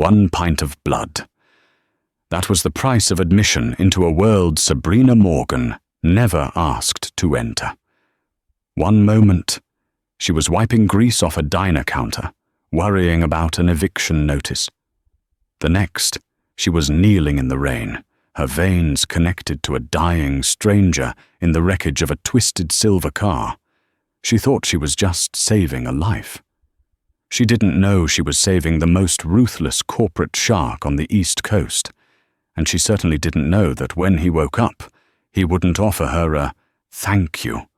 1 pint of blood. That was the price of admission into a world Sabrina Morgan never asked to enter. One moment, she was wiping grease off a diner counter, worrying about an eviction notice. The next, she was kneeling in the rain, her veins connected to a dying stranger in the wreckage of a twisted silver car. She thought she was just saving a life. She didn't know she was saving the most ruthless corporate shark on the East Coast, and she certainly didn't know that when he woke up, he wouldn't offer her a thank you.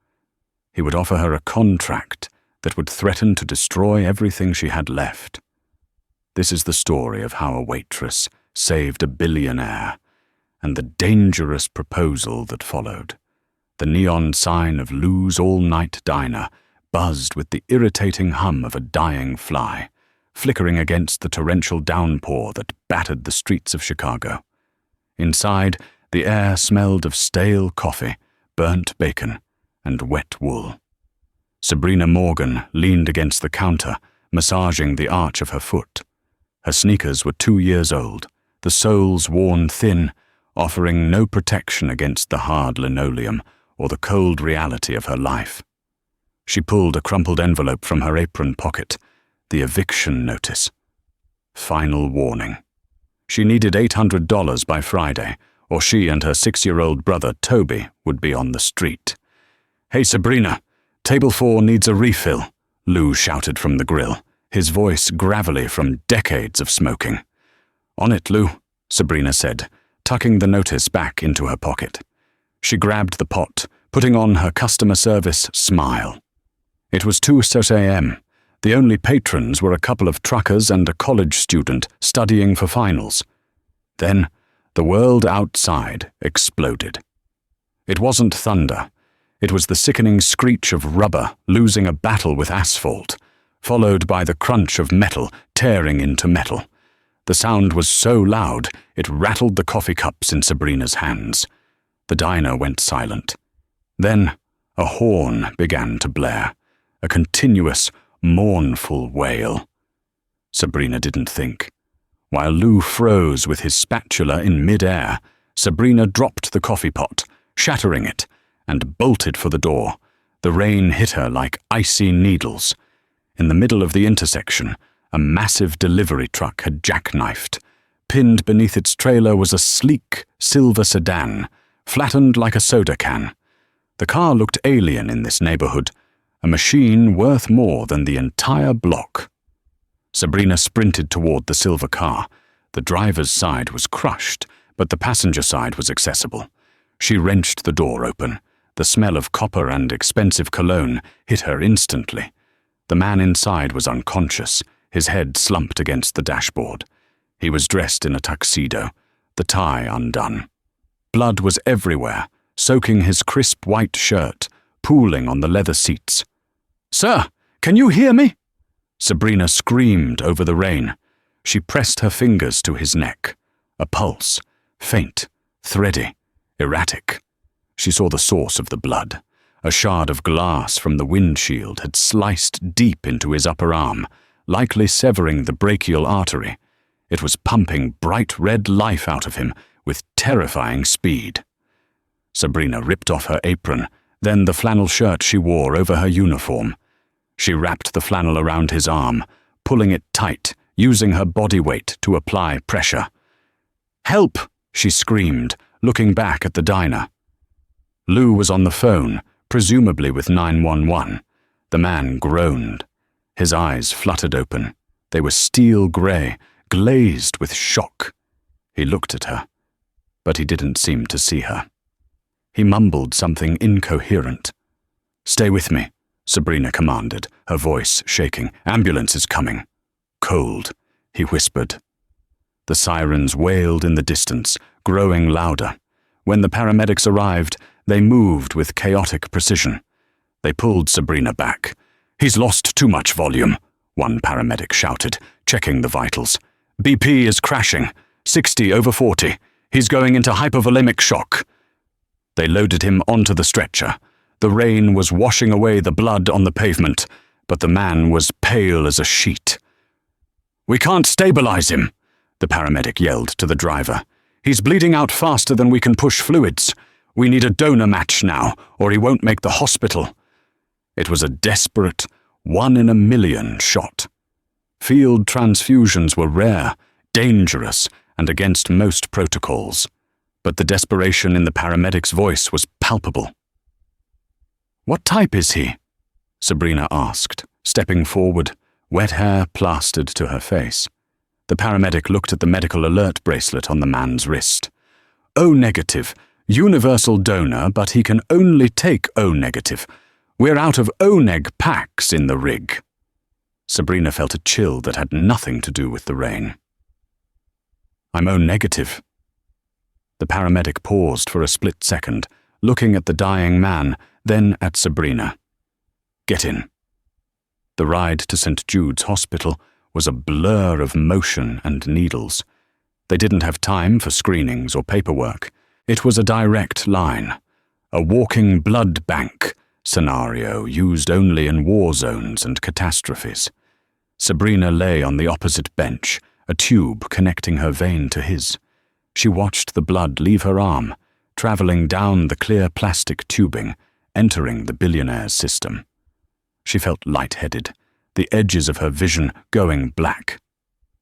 He would offer her a contract that would threaten to destroy everything she had left. This is the story of how a waitress saved a billionaire, and the dangerous proposal that followed. The neon sign of Lou's all-night diner buzzed with the irritating hum of a dying fly, flickering against the torrential downpour that battered the streets of Chicago. Inside, the air smelled of stale coffee, burnt bacon, and wet wool. Sabrina Morgan leaned against the counter, massaging the arch of her foot. Her sneakers were 2 years old, the soles worn thin, offering no protection against the hard linoleum or the cold reality of her life. She pulled a crumpled envelope from her apron pocket, the eviction notice. Final warning. She needed $800 by Friday, or she and her 6-year-old brother Toby would be on the street. "Hey Sabrina, table 4 needs a refill," Lou shouted from the grill, his voice gravelly from decades of smoking. "On it, Lou," Sabrina said, tucking the notice back into her pocket. She grabbed the pot, putting on her customer service smile. It was 2:30 a.m. The only patrons were a couple of truckers and a college student studying for finals. Then, the world outside exploded. It wasn't thunder. It was the sickening screech of rubber losing a battle with asphalt, followed by the crunch of metal tearing into metal. The sound was so loud, it rattled the coffee cups in Sabrina's hands. The diner went silent. Then, a horn began to blare, a continuous, mournful wail. Sabrina didn't think. While Lou froze with his spatula in mid-air, Sabrina dropped the coffee pot, shattering it, and bolted for the door. The rain hit her like icy needles. In the middle of the intersection, a massive delivery truck had jackknifed. Pinned beneath its trailer was a sleek, silver sedan, flattened like a soda can. The car looked alien in this neighborhood, a machine worth more than the entire block. Sabrina sprinted toward the silver car. The driver's side was crushed, but the passenger side was accessible. She wrenched the door open. The smell of copper and expensive cologne hit her instantly. The man inside was unconscious, his head slumped against the dashboard. He was dressed in a tuxedo, the tie undone. Blood was everywhere, soaking his crisp white shirt, pooling on the leather seats. "Sir, can you hear me?" Sabrina screamed over the rain. She pressed her fingers to his neck. A pulse, faint, thready, erratic. She saw the source of the blood. A shard of glass from the windshield had sliced deep into his upper arm, likely severing the brachial artery. It was pumping bright red life out of him with terrifying speed. Sabrina ripped off her apron, then the flannel shirt she wore over her uniform. She wrapped the flannel around his arm, pulling it tight, using her body weight to apply pressure. "Help!" she screamed, looking back at the diner. Lou was on the phone, presumably with 911. The man groaned. His eyes fluttered open. They were steel grey, glazed with shock. He looked at her, but he didn't seem to see her. He mumbled something incoherent. "Stay with me," Sabrina commanded, her voice shaking. "Ambulance is coming." "Cold," he whispered. The sirens wailed in the distance, growing louder. When the paramedics arrived, they moved with chaotic precision. They pulled Sabrina back. "He's lost too much volume," one paramedic shouted, checking the vitals. "BP is crashing, 60 over 40. He's going into hypovolemic shock." They loaded him onto the stretcher. The rain was washing away the blood on the pavement, but the man was pale as a sheet. "We can't stabilize him," the paramedic yelled to the driver. "He's bleeding out faster than we can push fluids. We need a donor match now, or he won't make the hospital." It was a desperate, 1-in-a-million shot. Field transfusions were rare, dangerous, and against most protocols. But the desperation in the paramedic's voice was palpable. "What type is he?" Sabrina asked, stepping forward, wet hair plastered to her face. The paramedic looked at the medical alert bracelet on the man's wrist. "O negative, universal donor, but he can only take O negative. We're out of O-neg packs in the rig." Sabrina felt a chill that had nothing to do with the rain. "I'm O negative." The paramedic paused for a split second, looking at the dying man, then at Sabrina. "Get in." The ride to St. Jude's Hospital was a blur of motion and needles. They didn't have time for screenings or paperwork. It was a direct line, a walking blood bank scenario used only in war zones and catastrophes. Sabrina lay on the opposite bench, a tube connecting her vein to his. She watched the blood leave her arm, traveling down the clear plastic tubing, entering the Billionaire's system. She felt lightheaded, the edges of her vision going black.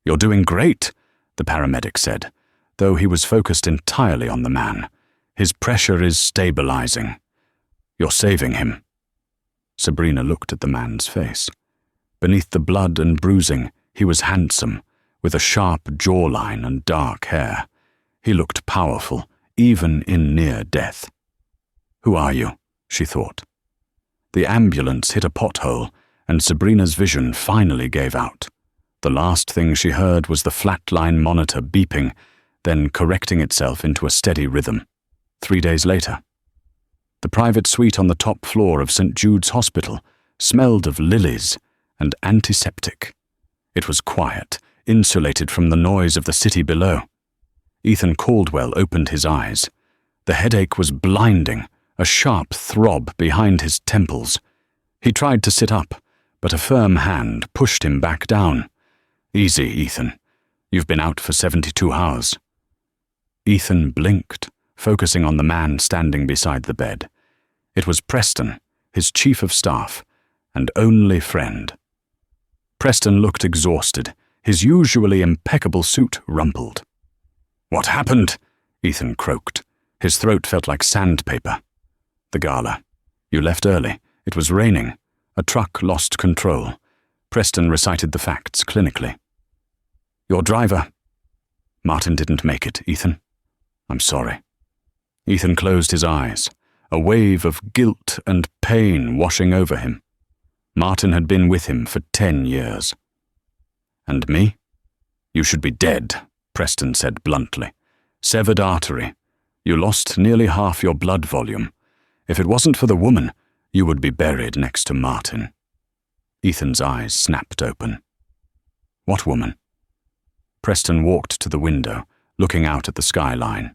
"You're doing great," the paramedic said, though he was focused entirely on the man. "His pressure is stabilizing. You're saving him." Sabrina looked at the man's face. Beneath the blood and bruising, he was handsome, with a sharp jawline and dark hair. He looked powerful, even in near death. "Who are you?" she thought. The ambulance hit a pothole, and Sabrina's vision finally gave out. The last thing she heard was the flatline monitor beeping, then correcting itself into a steady rhythm. 3 days later. The private suite on the top floor of St. Jude's Hospital smelled of lilies and antiseptic. It was quiet, insulated from the noise of the city below. Ethan Caldwell opened his eyes. The headache was blinding, a sharp throb behind his temples. He tried to sit up, but a firm hand pushed him back down. "Easy, Ethan. You've been out for 72 hours. Ethan blinked, focusing on the man standing beside the bed. It was Preston, his chief of staff, and only friend. Preston looked exhausted, his usually impeccable suit rumpled. "What happened?" Ethan croaked. His throat felt like sandpaper. "The gala. You left early. It was raining. A truck lost control." Preston recited the facts clinically. "Your driver." "Martin didn't make it, Ethan. I'm sorry." Ethan closed his eyes, a wave of guilt and pain washing over him. Martin had been with him for 10 years. "And me? You should be dead," Preston said bluntly. "Severed artery. You lost nearly half your blood volume. If it wasn't for the woman, you would be buried next to Martin." Ethan's eyes snapped open. "What woman?" Preston walked to the window, looking out at the skyline.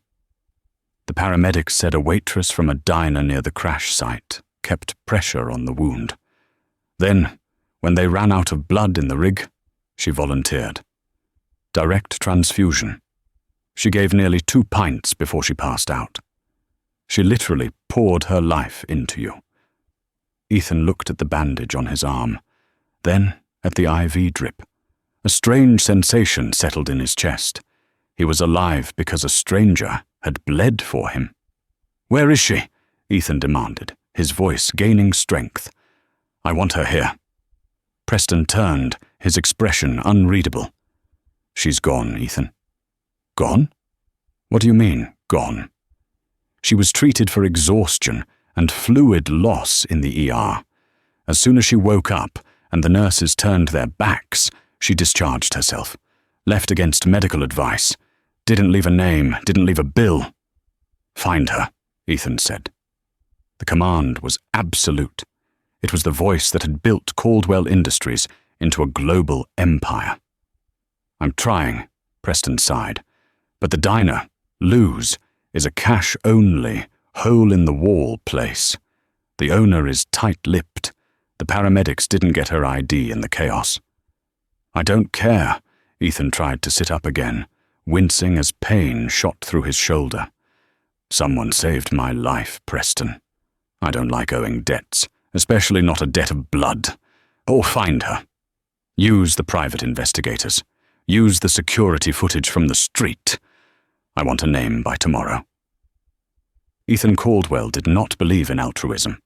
The paramedics said a waitress from a diner near the crash site kept pressure on the wound. Then, when they ran out of blood in the rig, she volunteered. Direct transfusion. She gave nearly 2 pints before she passed out. She literally poured her life into you. Ethan looked at the bandage on his arm, then at the IV drip. A strange sensation settled in his chest. He was alive because a stranger had bled for him. "Where is she?" Ethan demanded, his voice gaining strength. "I want her here." Preston turned, his expression unreadable. "She's gone, Ethan." "Gone? What do you mean, gone?" "She was treated for exhaustion and fluid loss in the ER. As soon as she woke up and the nurses turned their backs, she discharged herself. Left against medical advice. Didn't leave a name, didn't leave a bill." "Find her," Ethan said. The command was absolute. It was the voice that had built Caldwell Industries into a global empire. "I'm trying," Preston sighed. "But the diner, Lou's, is a cash-only, hole-in-the-wall place. The owner is tight-lipped. The paramedics didn't get her ID in the chaos." "I don't care." Ethan tried to sit up again, wincing as pain shot through his shoulder. "Someone saved my life, Preston. I don't like owing debts, especially not a debt of blood. Or find her. Use the private investigators. Use the security footage from the street. I want a name by tomorrow." Ethan Caldwell did not believe in altruism.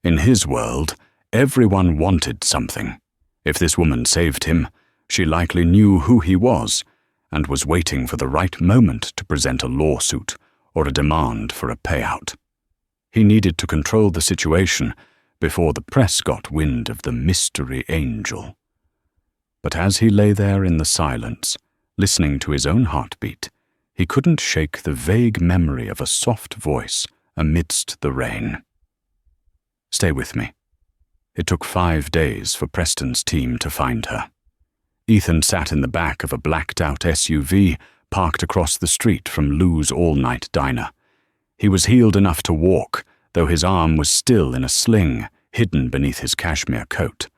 In his world, everyone wanted something. If this woman saved him, she likely knew who he was and was waiting for the right moment to present a lawsuit or a demand for a payout. He needed to control the situation before the press got wind of the mystery angel. But as he lay there in the silence, listening to his own heartbeat, he couldn't shake the vague memory of a soft voice amidst the rain. "Stay with me." It took 5 days for Preston's team to find her. Ethan sat in the back of a blacked-out SUV parked across the street from Lou's all-night diner. He was healed enough to walk, though his arm was still in a sling, hidden beneath his cashmere coat.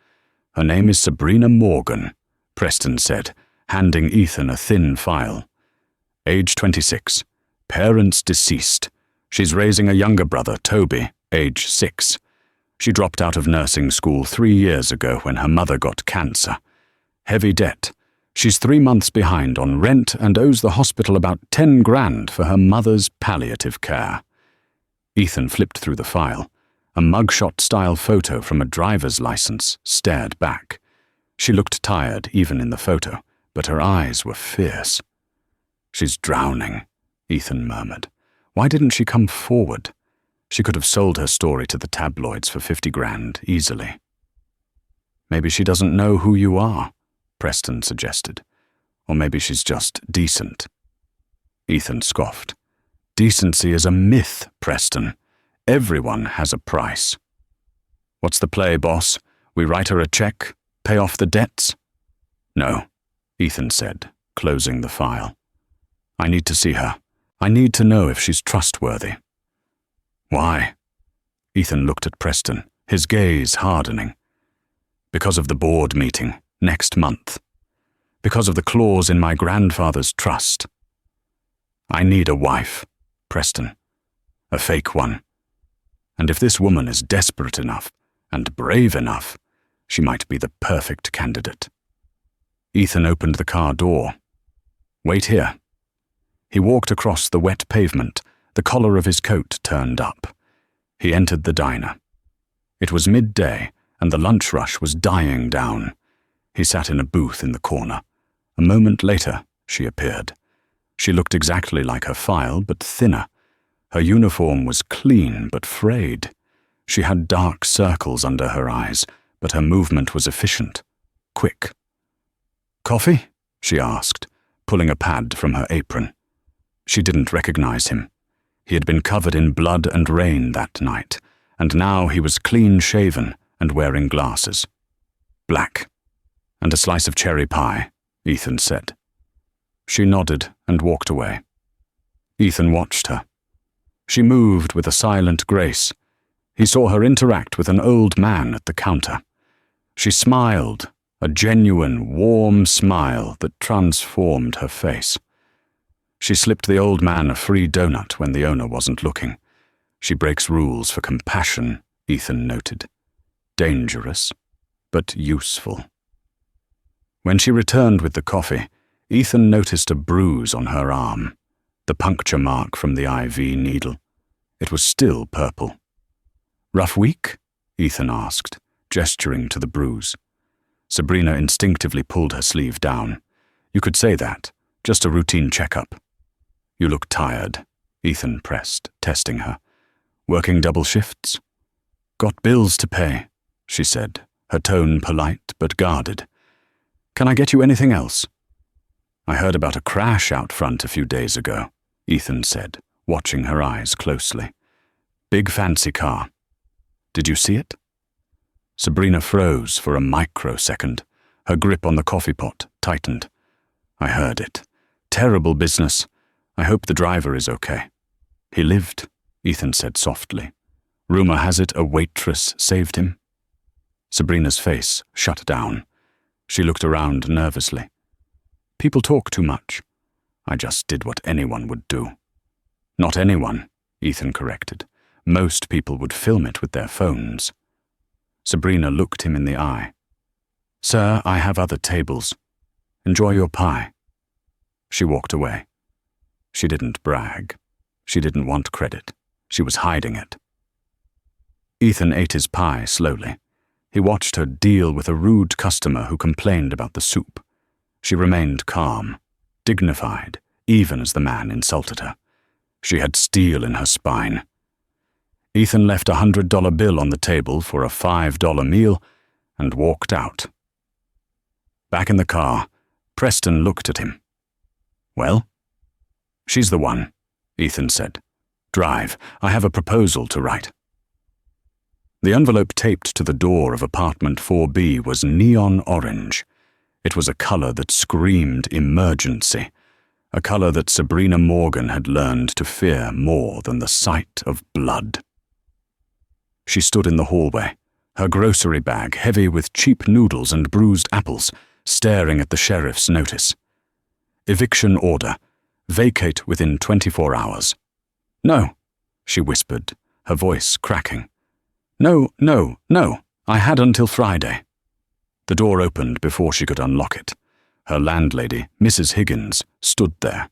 "Her name is Sabrina Morgan," Preston said, handing Ethan a thin file. "Age 26. Parents deceased. She's raising a younger brother, Toby, age 6. She dropped out of nursing school 3 years ago when her mother got cancer. Heavy debt. She's 3 months behind on rent and owes the hospital about 10 grand for her mother's palliative care." Ethan flipped through the file. A mugshot-style photo from a driver's license stared back. She looked tired even in the photo, but her eyes were fierce. "She's drowning," Ethan murmured. "Why didn't she come forward? She could have sold her story to the tabloids for 50 grand, easily." "Maybe she doesn't know who you are," Preston suggested. "Or maybe she's just decent." Ethan scoffed. "Decency is a myth, Preston. Everyone has a price." "What's the play, boss? We write her a check, pay off the debts?" "No," Ethan said, closing the file. "I need to see her. I need to know if she's trustworthy." "Why?" Ethan looked at Preston, his gaze hardening. "Because of the board meeting, next month. Because of the clause in my grandfather's trust. I need a wife, Preston. A fake one. And if this woman is desperate enough and brave enough, she might be the perfect candidate." Ethan opened the car door. "Wait here." He walked across the wet pavement, the collar of his coat turned up. He entered the diner. It was midday, and the lunch rush was dying down. He sat in a booth in the corner. A moment later, she appeared. She looked exactly like her file, but thinner. Her uniform was clean but frayed. She had dark circles under her eyes, but her movement was efficient, quick. "Coffee?" she asked, pulling a pad from her apron. She didn't recognize him. He had been covered in blood and rain that night, and now he was clean-shaven and wearing glasses. "Black. And a slice of cherry pie," Ethan said. She nodded and walked away. Ethan watched her. She moved with a silent grace. He saw her interact with an old man at the counter. She smiled, a genuine, warm smile that transformed her face. She slipped the old man a free donut when the owner wasn't looking. She breaks rules for compassion, Ethan noted. Dangerous, but useful. When she returned with the coffee, Ethan noticed a bruise on her arm, the puncture mark from the IV needle. It was still purple. "Rough week?" Ethan asked, gesturing to the bruise. Sabrina instinctively pulled her sleeve down. "You could say that, just a routine checkup." "You look tired," Ethan pressed, testing her. "Working double shifts?" "Got bills to pay," she said, her tone polite but guarded. "Can I get you anything else?" "I heard about a crash out front a few days ago," Ethan said, watching her eyes closely. "Big fancy car. Did you see it?" Sabrina froze for a microsecond. Her grip on the coffee pot tightened. "I heard it. Terrible business. I hope the driver is okay." "He lived," Ethan said softly. "Rumor has it a waitress saved him." Sabrina's face shut down. She looked around nervously. "People talk too much. I just did what anyone would do. Not anyone, Ethan corrected. Most people would film it with their phones. Sabrina looked him in the eye. Sir, I have other tables. Enjoy your pie. She walked away. She didn't brag. She didn't want credit. She was hiding it. Ethan ate his pie slowly. He watched her deal with a rude customer who complained about the soup. She remained calm, dignified, even as the man insulted her. She had steel in her spine. Ethan left a $100 bill on the table for a $5 meal and walked out. Back in the car, Preston looked at him. Well? She's the one, Ethan said. Drive. I have a proposal to write. The envelope taped to the door of apartment 4B was neon orange. It was a color that screamed emergency, a color that Sabrina Morgan had learned to fear more than the sight of blood. She stood in the hallway, her grocery bag heavy with cheap noodles and bruised apples, staring at the sheriff's notice. Eviction order. Vacate within 24 hours. No, she whispered, her voice cracking. No. I had until Friday. The door opened before she could unlock it. Her landlady, Mrs. Higgins, stood there.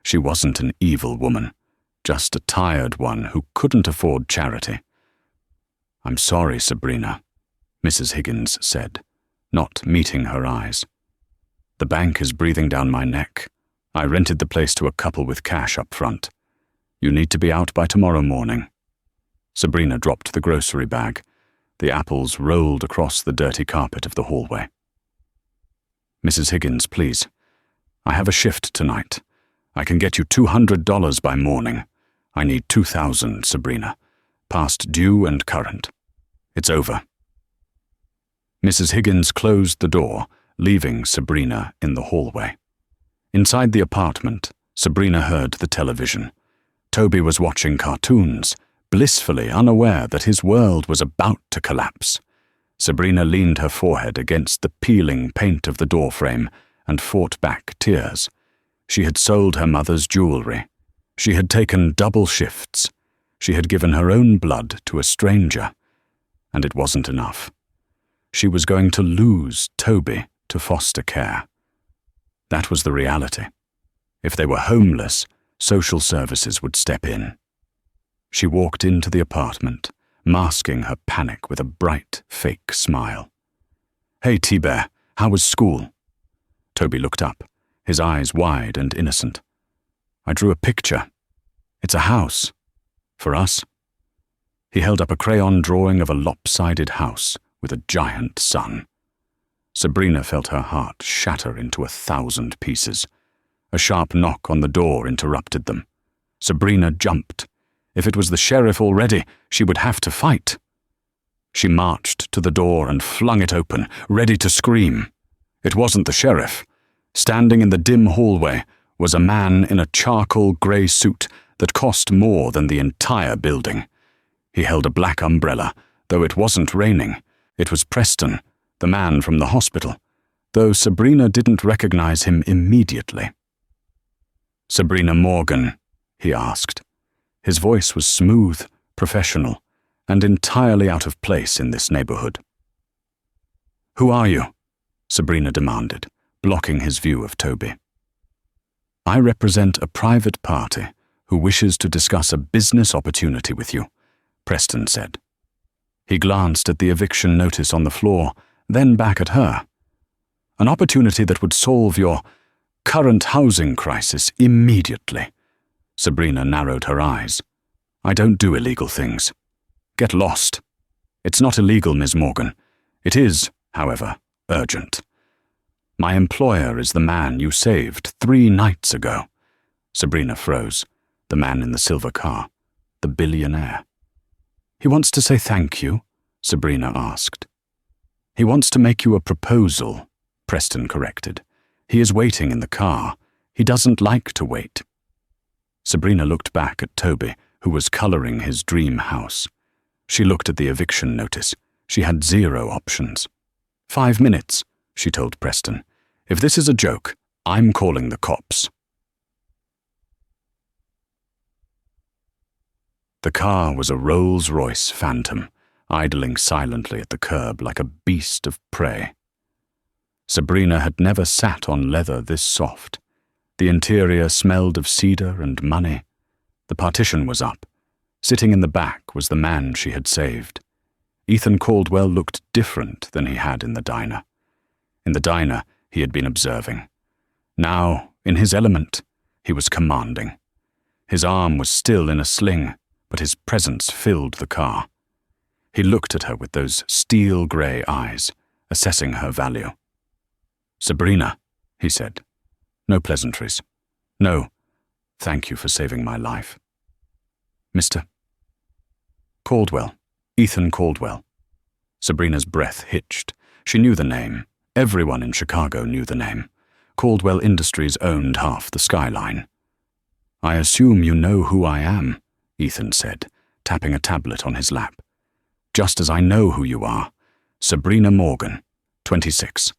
She wasn't an evil woman, just a tired one who couldn't afford charity. I'm sorry, Sabrina, Mrs. Higgins said, not meeting her eyes. The bank is breathing down my neck. I rented the place to a couple with cash up front. You need to be out by tomorrow morning. Sabrina dropped the grocery bag. The apples rolled across the dirty carpet of the hallway. Mrs. Higgins, please. I have a shift tonight. I can get you $200 by morning. I need $2,000, Sabrina. Past due and current. It's over. Mrs. Higgins closed the door, leaving Sabrina in the hallway. Inside the apartment, Sabrina heard the television. Toby was watching cartoons, blissfully unaware that his world was about to collapse. Sabrina leaned her forehead against the peeling paint of the doorframe and fought back tears. She had sold her mother's jewelry. She had taken double shifts. She had given her own blood to a stranger. And it wasn't enough. She was going to lose Toby to foster care. That was the reality. If they were homeless, social services would step in. She walked into the apartment, masking her panic with a bright, fake smile. Hey, T-Bear, how was school? Toby looked up, his eyes wide and innocent. I drew a picture. It's a house. For us. He held up a crayon drawing of a lopsided house with a giant sun. Sabrina felt her heart shatter into 1,000 pieces. A sharp knock on the door interrupted them. Sabrina jumped. If it was the sheriff already, she would have to fight. She marched to the door and flung it open, ready to scream. It wasn't the sheriff. Standing in the dim hallway was a man in a charcoal grey suit that cost more than the entire building. He held a black umbrella, though it wasn't raining. It was Preston, the man from the hospital, though Sabrina didn't recognize him immediately. Sabrina Morgan, he asked. His voice was smooth, professional, and entirely out of place in this neighborhood. Who are you? Sabrina demanded, blocking his view of Toby. I represent a private party who wishes to discuss a business opportunity with you, Preston said. He glanced at the eviction notice on the floor, then back at her. An opportunity that would solve your current housing crisis immediately. Sabrina narrowed her eyes. I don't do illegal things. Get lost. It's not illegal, Ms. Morgan. It is, however, urgent. My employer is the man you saved 3 nights ago. Sabrina froze. The man in the silver car. The billionaire. He wants to say thank you, Sabrina asked. He wants to make you a proposal, Preston corrected. He is waiting in the car. He doesn't like to wait. Sabrina looked back at Toby, who was coloring his dream house. She looked at the eviction notice. She had 0 options. 5 minutes, she told Preston. If this is a joke, I'm calling the cops. The car was a Rolls-Royce Phantom, idling silently at the curb like a beast of prey. Sabrina had never sat on leather this soft. The interior smelled of cedar and money. The partition was up. Sitting in the back was the man she had saved. Ethan Caldwell looked different than he had in the diner. In the diner, he had been observing. Now, in his element, he was commanding. His arm was still in a sling, but his presence filled the car. He looked at her with those steel-grey eyes, assessing her value. "Sabrina," he said. "No pleasantries. No, thank you for saving my life." "Mr. Caldwell, Ethan Caldwell." Sabrina's breath hitched. She knew the name. Everyone in Chicago knew the name. Caldwell Industries owned half the skyline. "I assume you know who I am," Ethan said, tapping a tablet on his lap. "Just as I know who you are. Sabrina Morgan, 26.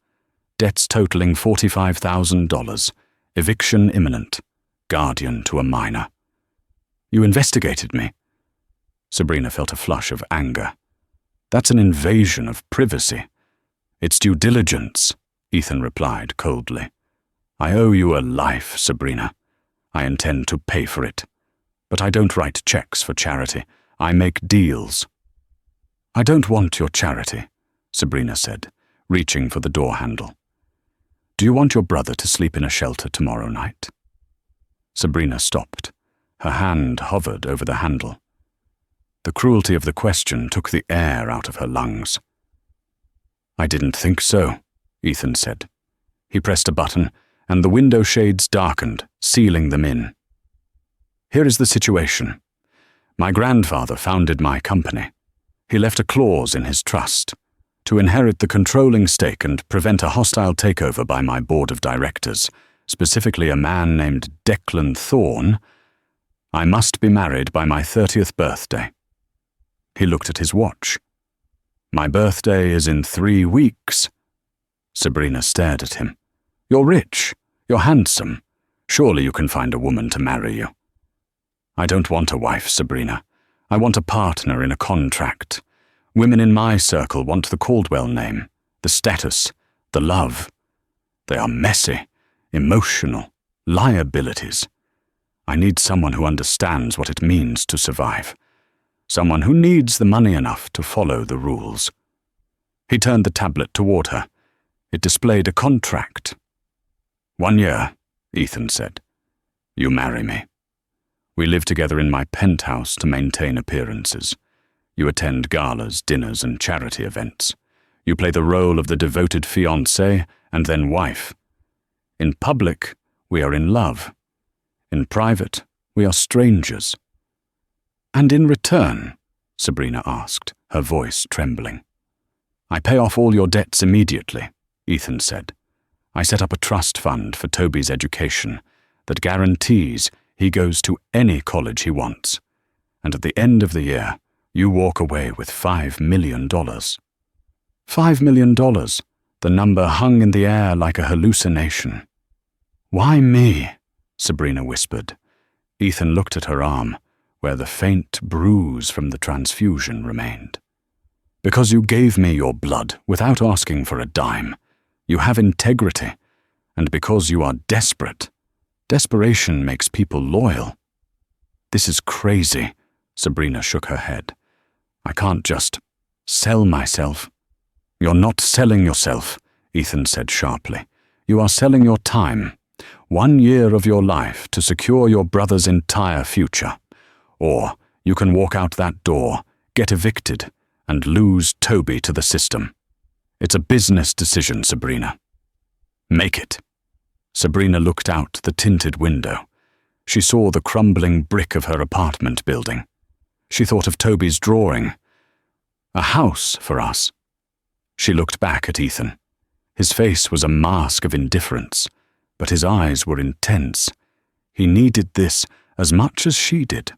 Debts totaling $45,000. Eviction imminent. Guardian to a minor." "You investigated me." Sabrina felt a flush of anger. "That's an invasion of privacy." "It's due diligence," Ethan replied coldly. "I owe you a life, Sabrina. I intend to pay for it. But I don't write checks for charity. I make deals." "I don't want your charity," Sabrina said, reaching for the door handle. "Do you want your brother to sleep in a shelter tomorrow night?" Sabrina stopped. Her hand hovered over the handle. The cruelty of the question took the air out of her lungs. "I didn't think so," Ethan said. He pressed a button, and the window shades darkened, sealing them in. "Here is the situation. My grandfather founded my company. He left a clause in his trust to inherit the controlling stake and prevent a hostile takeover by my board of directors, specifically a man named Declan Thorne. I must be married by my 30th birthday." He looked at his watch. "My birthday is in 3 weeks." Sabrina stared at him. "You're rich. You're handsome. Surely you can find a woman to marry you." "I don't want a wife, Sabrina. I want a partner in a contract. Women in my circle want the Caldwell name, the status, the love. They are messy, emotional, liabilities. I need someone who understands what it means to survive. Someone who needs the money enough to follow the rules." He turned the tablet toward her. It displayed a contract. "1 year, Ethan said. You marry me. We live together in my penthouse to maintain appearances. You attend galas, dinners, and charity events. You play the role of the devoted fiancé and then wife. In public, we are in love. In private, we are strangers." "And in return?" Sabrina asked, her voice trembling. "I pay off all your debts immediately," Ethan said. "I set up a trust fund for Toby's education that guarantees he goes to any college he wants. And at the end of the year, you walk away with $5 million. $5 million, the number hung in the air like a hallucination. "Why me?" Sabrina whispered. Ethan looked at her arm, where the faint bruise from the transfusion remained. "Because you gave me your blood without asking for a dime. You have integrity, and because you are desperate. Desperation makes people loyal." "This is crazy," Sabrina shook her head. "I can't just sell myself." "You're not selling yourself," Ethan said sharply. "You are selling your time. 1 year of your life to secure your brother's entire future. Or you can walk out that door, get evicted, and lose Toby to the system. It's a business decision, Sabrina. Make it." Sabrina looked out the tinted window. She saw the crumbling brick of her apartment building. She thought of Toby's drawing. "A house for us." She looked back at Ethan. His face was a mask of indifference, but his eyes were intense. He needed this as much as she did.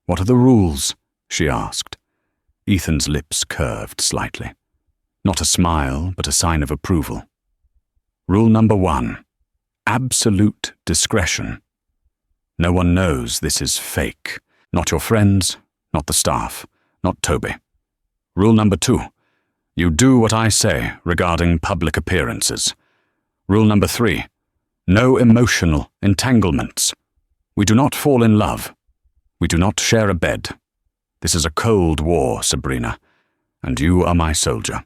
"What are the rules?" she asked. Ethan's lips curved slightly. Not a smile, but a sign of approval. "Rule number 1. Absolute discretion. No one knows this is fake. Not your friends, not the staff, not Toby. Rule number 2. You do what I say regarding public appearances. Rule number 3. No emotional entanglements. We do not fall in love. We do not share a bed. This is a cold war, Sabrina, and you are my soldier.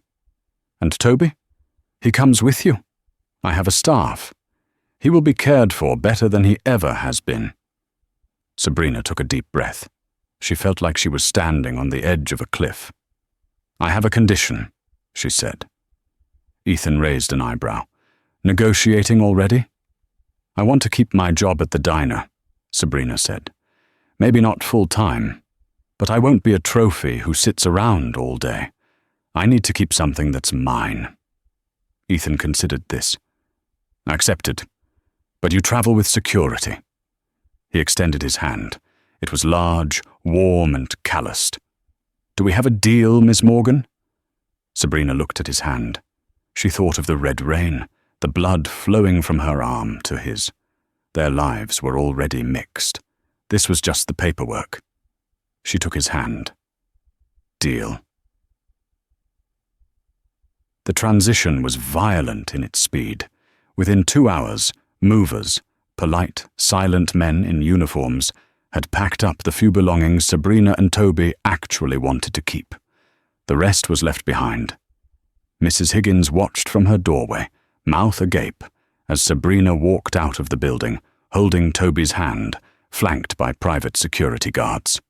And Toby? He comes with you. I have a staff. He will be cared for better than he ever has been. Sabrina took a deep breath. She felt like she was standing on the edge of a cliff. I have a condition, she said. Ethan raised an eyebrow. Negotiating already? I want to keep my job at the diner, Sabrina said. Maybe not full-time, but I won't be a trophy who sits around all day. I need to keep something that's mine. Ethan considered this. Accepted. But you travel with security. He extended his hand. It was large, warm, and calloused. Do we have a deal, Miss Morgan? Sabrina looked at his hand. She thought of the red rain, the blood flowing from her arm to his. Their lives were already mixed. This was just the paperwork. She took his hand. Deal. The transition was violent in its speed. Within 2 hours, movers, polite, silent men in uniforms, had packed up the few belongings Sabrina and Toby actually wanted to keep. The rest was left behind. Mrs. Higgins watched from her doorway, mouth agape, as Sabrina walked out of the building, holding Toby's hand, flanked by private security guards.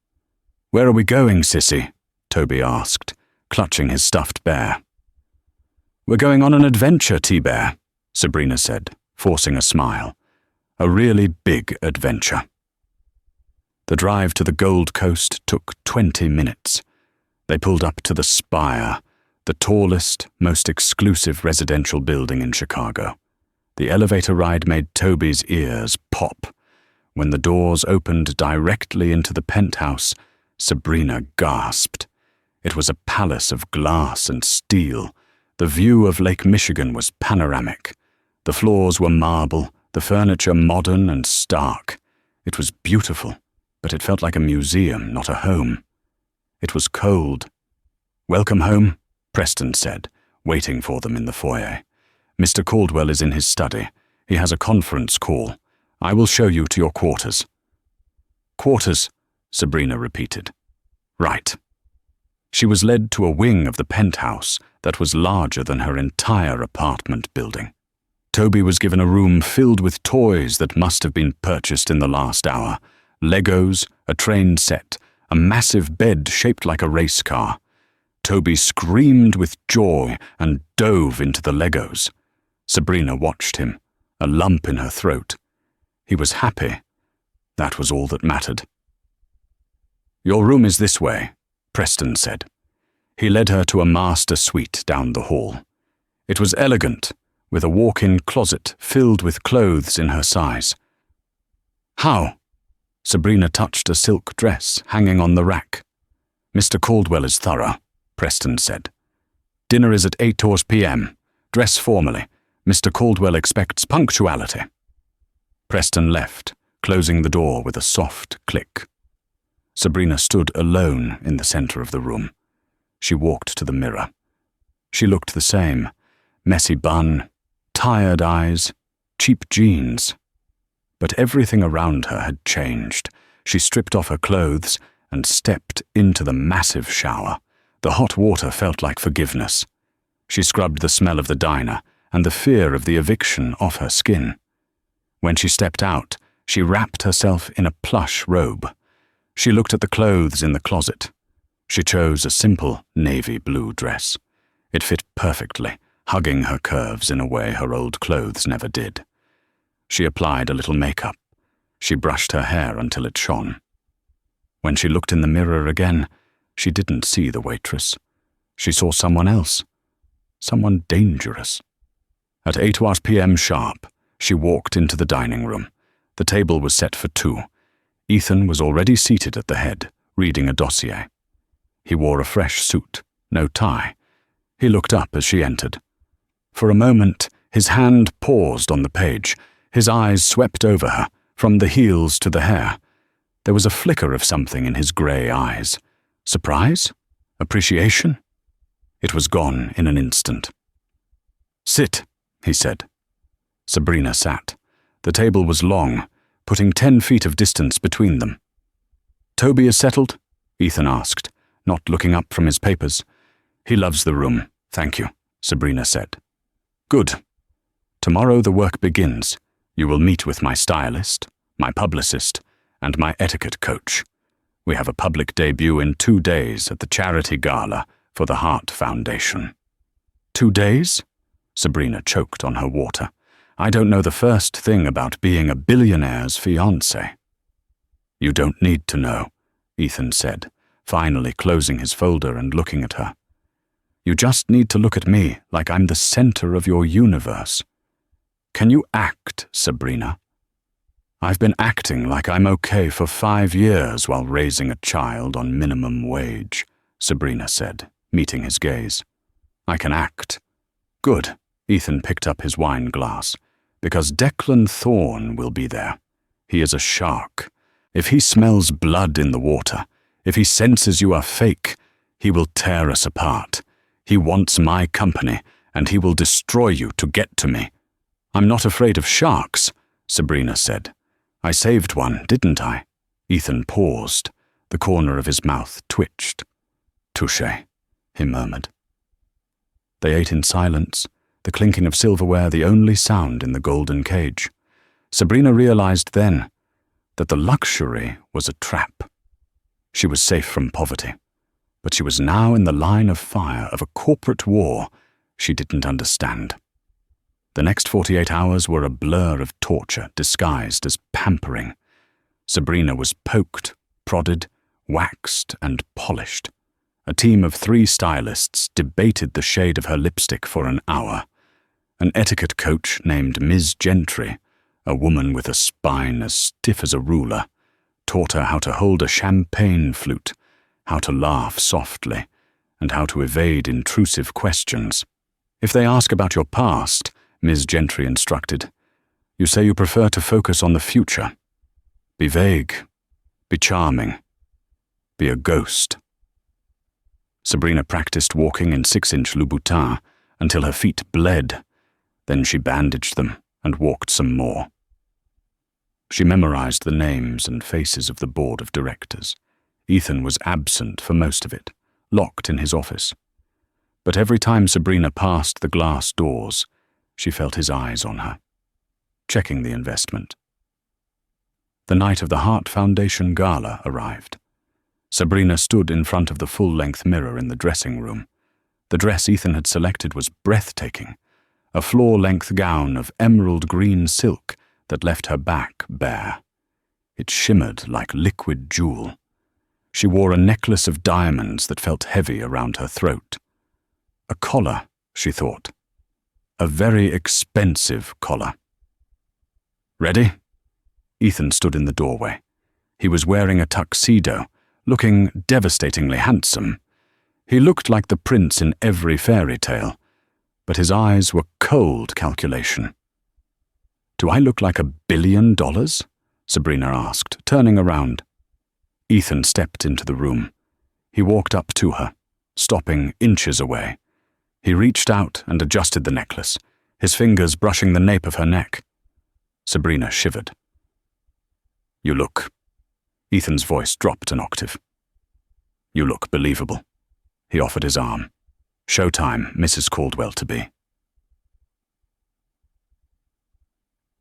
Where are we going, sissy? Toby asked, clutching his stuffed bear. We're going on an adventure, T-Bear, Sabrina said, forcing a smile. A really big adventure. The drive to the Gold Coast took 20 minutes. They pulled up to the Spire, the tallest, most exclusive residential building in Chicago. The elevator ride made Toby's ears pop. When the doors opened directly into the penthouse, Sabrina gasped. It was a palace of glass and steel. The view of Lake Michigan was panoramic. The floors were marble, the furniture modern and stark. It was beautiful, but it felt like a museum, not a home. It was cold. Welcome home, Preston said, waiting for them in the foyer. Mr. Caldwell is in his study. He has a conference call. I will show you to your quarters. Quarters, Sabrina repeated. Right. She was led to a wing of the penthouse that was larger than her entire apartment building. Toby was given a room filled with toys that must have been purchased in the last hour. Legos, a train set, a massive bed shaped like a race car. Toby screamed with joy and dove into the Legos. Sabrina watched him, a lump in her throat. He was happy. That was all that mattered. Your room is this way, Preston said. He led her to a master suite down the hall. It was elegant, with a walk-in closet filled with clothes in her size. How? Sabrina touched a silk dress hanging on the rack. Mr. Caldwell is thorough, Preston said. Dinner is at 8 p.m. Dress formally. Mr. Caldwell expects punctuality. Preston left, closing the door with a soft click. Sabrina stood alone in the center of the room. She walked to the mirror. She looked the same. Messy bun, tired eyes, cheap jeans. But everything around her had changed. She stripped off her clothes and stepped into the massive shower. The hot water felt like forgiveness. She scrubbed the smell of the diner and the fear of the eviction off her skin. When she stepped out, she wrapped herself in a plush robe. She looked at the clothes in the closet. She chose a simple navy blue dress. It fit perfectly, hugging her curves in a way her old clothes never did. She applied a little makeup. She brushed her hair until it shone. When she looked in the mirror again, she didn't see the waitress. She saw someone else. Someone dangerous. At 8 p.m. sharp, she walked into the dining room. The table was set for 2. Ethan was already seated at the head, reading a dossier. He wore a fresh suit, no tie. He looked up as she entered. For a moment, his hand paused on the page. His eyes swept over her, from the heels to the hair. There was a flicker of something in his grey eyes. Surprise? Appreciation? It was gone in an instant. "Sit," he said. Sabrina sat. The table was long, putting 10 feet of distance between them. "Toby is settled?" Ethan asked, not looking up from his papers. "He loves the room, thank you," Sabrina said. "Good. Tomorrow the work begins. You will meet with my stylist, my publicist, and my etiquette coach. We have a public debut in 2 days at the charity gala for the Heart Foundation." 2 days? Sabrina choked on her water. "I don't know the first thing about being a billionaire's fiancé." "You don't need to know," Ethan said, finally closing his folder and looking at her. "You just need to look at me like I'm the center of your universe. Can you act, Sabrina?" "I've been acting like I'm okay for 5 years while raising a child on minimum wage," Sabrina said, meeting his gaze. "I can act." "Good," Ethan picked up his wine glass, "because Declan Thorne will be there. He is a shark. If he smells blood in the water, if he senses you are fake, he will tear us apart. He wants my company, and he will destroy you to get to me." "I'm not afraid of sharks," Sabrina said. "I saved one, didn't I?" Ethan paused. The corner of his mouth twitched. "Touché," he murmured. They ate in silence, the clinking of silverware the only sound in the golden cage. Sabrina realized then that the luxury was a trap. She was safe from poverty, but she was now in the line of fire of a corporate war she didn't understand. The next 48 hours were a blur of torture disguised as pampering. Sabrina was poked, prodded, waxed, and polished. A team of 3 stylists debated the shade of her lipstick for an hour. An etiquette coach named Ms. Gentry, a woman with a spine as stiff as a ruler, taught her how to hold a champagne flute, how to laugh softly, and how to evade intrusive questions. "If they ask about your past," Ms. Gentry instructed, "you say you prefer to focus on the future. Be vague. Be charming. Be a ghost." Sabrina practiced walking in 6-inch Louboutins until her feet bled. Then she bandaged them and walked some more. She memorized the names and faces of the board of directors. Ethan was absent for most of it, locked in his office. But every time Sabrina passed the glass doors, she felt his eyes on her, checking the investment. The night of the Heart Foundation gala arrived. Sabrina stood in front of the full-length mirror in the dressing room. The dress Ethan had selected was breathtaking, a floor-length gown of emerald green silk that left her back bare. It shimmered like liquid jewel. She wore a necklace of diamonds that felt heavy around her throat. A collar, she thought. A very expensive collar. "Ready?" Ethan stood in the doorway. He was wearing a tuxedo, looking devastatingly handsome. He looked like the prince in every fairy tale, but his eyes were cold calculation. "Do I look like $1 billion?" Sabrina asked, turning around. Ethan stepped into the room. He walked up to her, stopping inches away. He reached out and adjusted the necklace, his fingers brushing the nape of her neck. Sabrina shivered. "You look..." Ethan's voice dropped an octave. "You look believable." He offered his arm. "Showtime, Mrs. Caldwell-to-be."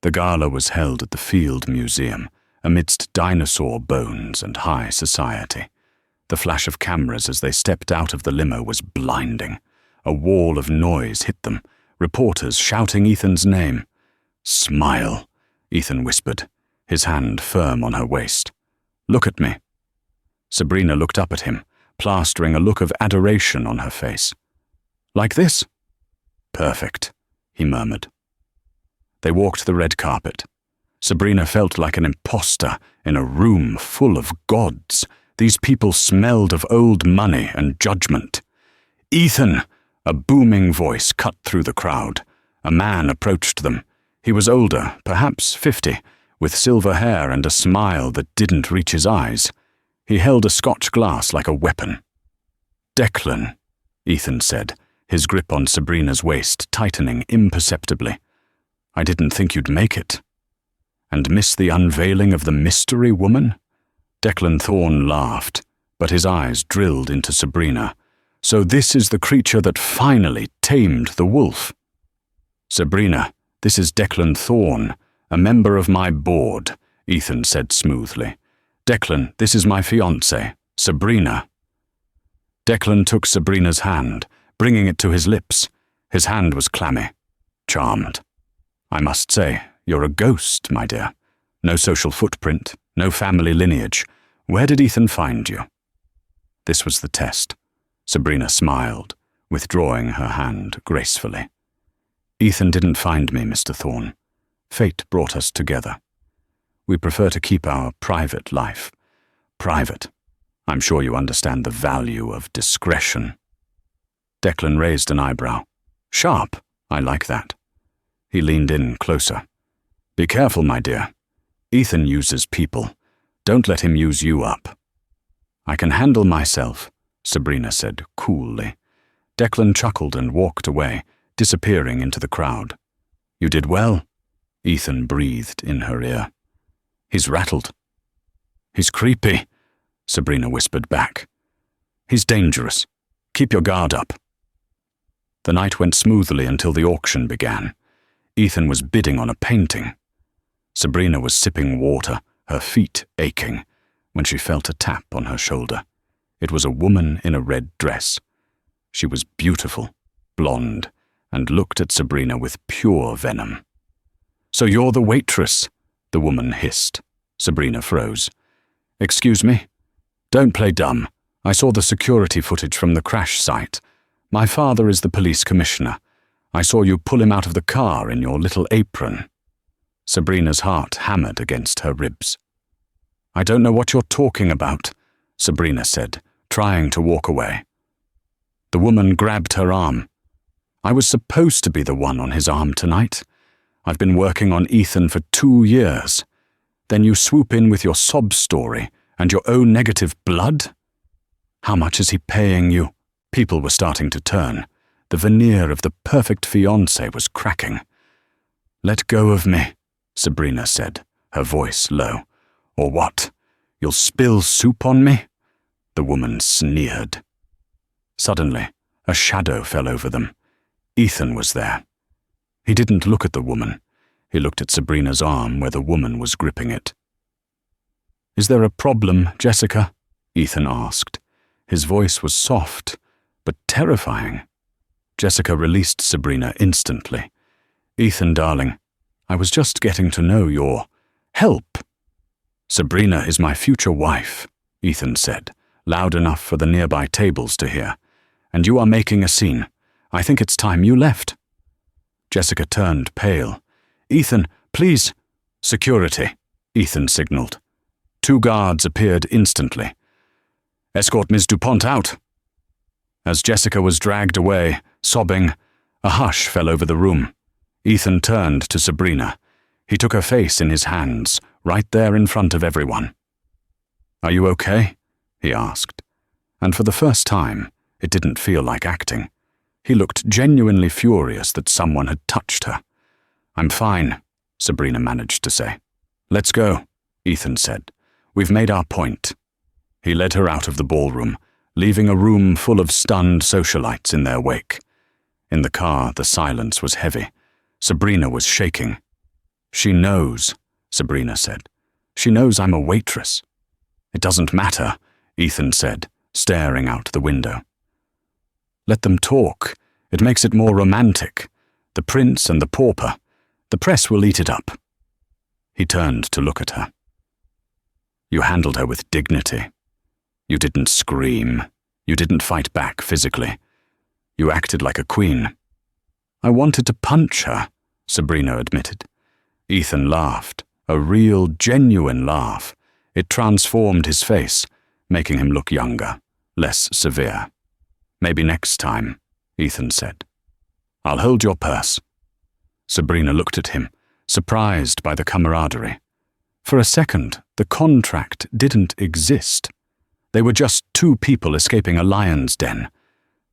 The gala was held at the Field Museum, amidst dinosaur bones and high society. The flash of cameras as they stepped out of the limo was blinding. A wall of noise hit them, reporters shouting Ethan's name. "Smile," Ethan whispered, his hand firm on her waist. "Look at me." Sabrina looked up at him, plastering a look of adoration on her face. "Like this?" "Perfect," he murmured. They walked the red carpet. Sabrina felt like an imposter in a room full of gods. These people smelled of old money and judgment. "Ethan!" A booming voice cut through the crowd. A man approached them. He was older, perhaps 50, with silver hair and a smile that didn't reach his eyes. He held a Scotch glass like a weapon. "Declan," Ethan said, his grip on Sabrina's waist tightening imperceptibly. "I didn't think you'd make it." "And miss the unveiling of the mystery woman?" Declan Thorne laughed, but his eyes drilled into Sabrina. "So this is the creature that finally tamed the wolf." "Sabrina, this is Declan Thorne, a member of my board," Ethan said smoothly. "Declan, this is my fiancée, Sabrina." Declan took Sabrina's hand, bringing it to his lips. His hand was clammy, charmed. "I must say, you're a ghost, my dear. No social footprint, no family lineage. Where did Ethan find you?" This was the test. Sabrina smiled, withdrawing her hand gracefully. "Ethan didn't find me, Mr. Thorne. Fate brought us together. We prefer to keep our private life private. I'm sure you understand the value of discretion." Declan raised an eyebrow. "Sharp, I like that." He leaned in closer. "Be careful, my dear. Ethan uses people. Don't let him use you up." "I can handle myself," Sabrina said coolly. Declan chuckled and walked away, disappearing into the crowd. "You did well," Ethan breathed in her ear. "He's rattled." "He's creepy," Sabrina whispered back. "He's dangerous. Keep your guard up." The night went smoothly until the auction began. Ethan was bidding on a painting. Sabrina was sipping water, her feet aching, when she felt a tap on her shoulder. It was a woman in a red dress. She was beautiful, blonde, and looked at Sabrina with pure venom. "So you're the waitress," the woman hissed. Sabrina froze. "Excuse me? Don't play dumb. I saw the security footage from the crash site. My father is the police commissioner. I saw you pull him out of the car in your little apron." Sabrina's heart hammered against her ribs. "I don't know what you're talking about," Sabrina said, trying to walk away. The woman grabbed her arm. "I was supposed to be the one on his arm tonight. I've been working on Ethan for 2 years. Then you swoop in with your sob story and your O-negative blood? How much is he paying you?" People were starting to turn. The veneer of the perfect fiancé was cracking. "Let go of me," Sabrina said, her voice low. "Or what? You'll spill soup on me?" The woman sneered. Suddenly, a shadow fell over them. Ethan was there. He didn't look at the woman. He looked at Sabrina's arm where the woman was gripping it. "Is there a problem, Jessica?" Ethan asked. His voice was soft, but terrifying. Jessica released Sabrina instantly. "Ethan, darling, I was just getting to know your help." "Sabrina is my future wife," Ethan said, loud enough for the nearby tables to hear. "And you are making a scene. I think it's time you left." Jessica turned pale. "Ethan, please." "Security," Ethan signaled. 2 guards appeared instantly. "Escort Ms. DuPont out." As Jessica was dragged away, sobbing, a hush fell over the room. Ethan turned to Sabrina. He took her face in his hands, right there in front of everyone. "Are you okay?" he asked. And for the first time, it didn't feel like acting. He looked genuinely furious that someone had touched her. "I'm fine," Sabrina managed to say. "Let's go," Ethan said. "We've made our point." He led her out of the ballroom, leaving a room full of stunned socialites in their wake. In the car, the silence was heavy. Sabrina was shaking. "She knows," Sabrina said. "She knows I'm a waitress." "It doesn't matter," Ethan said, staring out the window. "Let them talk. It makes it more romantic. The prince and the pauper. The press will eat it up." He turned to look at her. "You handled her with dignity. You didn't scream. You didn't fight back physically. You acted like a queen." "I wanted to punch her," Sabrina admitted. Ethan laughed, a real, genuine laugh. It transformed his face, making him look younger, less severe. "Maybe next time," Ethan said. "I'll hold your purse." Sabrina looked at him, surprised by the camaraderie. For a second, the contract didn't exist. They were just two people escaping a lion's den.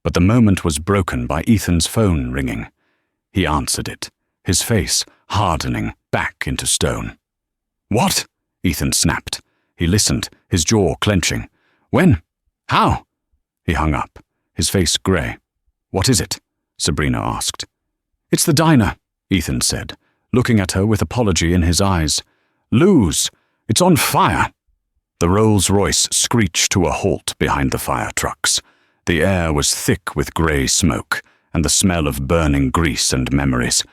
But the moment was broken by Ethan's phone ringing. He answered it, his face hardening back into stone. "What?" Ethan snapped. He listened, his jaw clenching. "When? How?" He hung up, his face grey. "What is it?" Sabrina asked. "It's the diner," Ethan said, looking at her with apology in his eyes. "Lou's. It's on fire." The Rolls-Royce screeched to a halt behind the fire trucks. The air was thick with grey smoke and the smell of burning grease and memories.